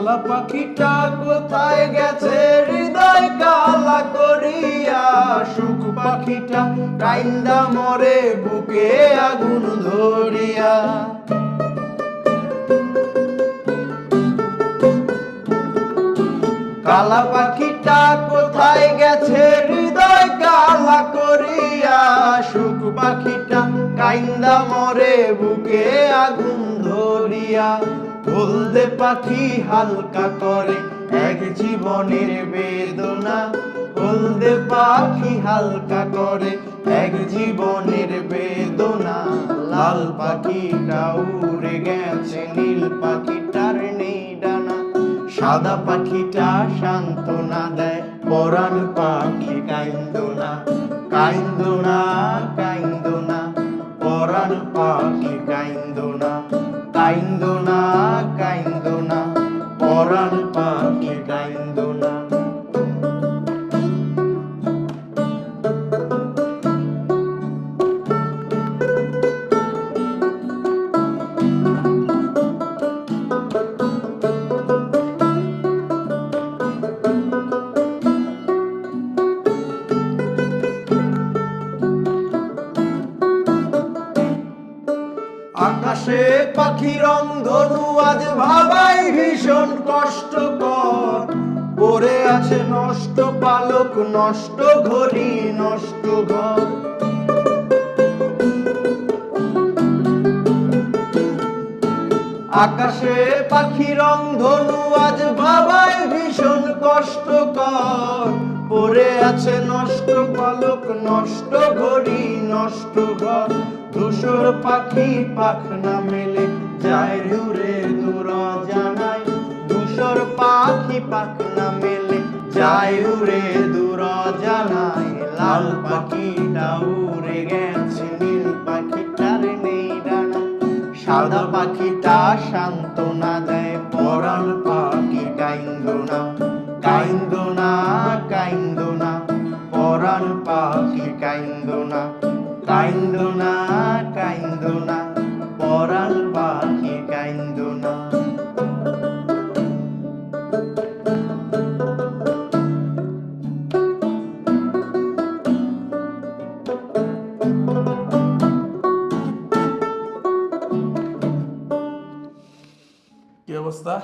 কালা পাখিটা কোথায় গেছে হৃদয় কালা করিয়া, সুখ পাখিটা কাইন্দা মরে বুকে আগুন ধরিয়া। কালা পাখিটা কোথায় গেছে হৃদয় কালা করিয়া, সুখ পাখিটা কাইন্দা মরে বুকে আগুন ধরিয়া। হলদে পাখি হালকা করে এক জীবনের বেদনা, হলদে পাখি হালকা করে এক জীবনের বেদনা। লাল পাখিটা উড়ে গেছে নীল পাখিটার নেই ডানা, সাদা পাখিটা সান্ত্বনা দেয় পরাণ পাখি কাইন্দো না, কাইন্দো না, কাইন্দো না, পরাণ পাখি কাইন্দো না, কাইন্দো না, কাইন্দো না, পরাণ পাখি কাইন্দো না। আকাশে পাখি রংধনু আজ ভাবাই ভীষণ কষ্টকর, পড়ে আছে নষ্ট পালক, নষ্ট ঘড়ি, নষ্ট ঘর। আকাশে পাখি রংধনু আজ ভাবাই ভীষণ কষ্টকর, পড়ে আছে নষ্ট পালক, নষ্ট ঘড়ি, নষ্ট ঘর। ধূসর পাখি পাখনা মেলে যায় উড়ে দূর জানায়, ধূসর পাখি পাখনা মেলে যায় উড়ে দূর জানায়। লাল পাখিটা উড়ে গেছে নীল পাখিটার নেই ডানা, সাদা পাখিটা সান্ত্বনা দেয় পরাণ পাখি কাইন্দো না, কাইন্দো না, কাইন্দো না, পরাণ পাখি কাইন্দো না, কাইন্দো না, কাইন্দো না, পরাণ পাখি কাইন্দো না। কি অবস্থা?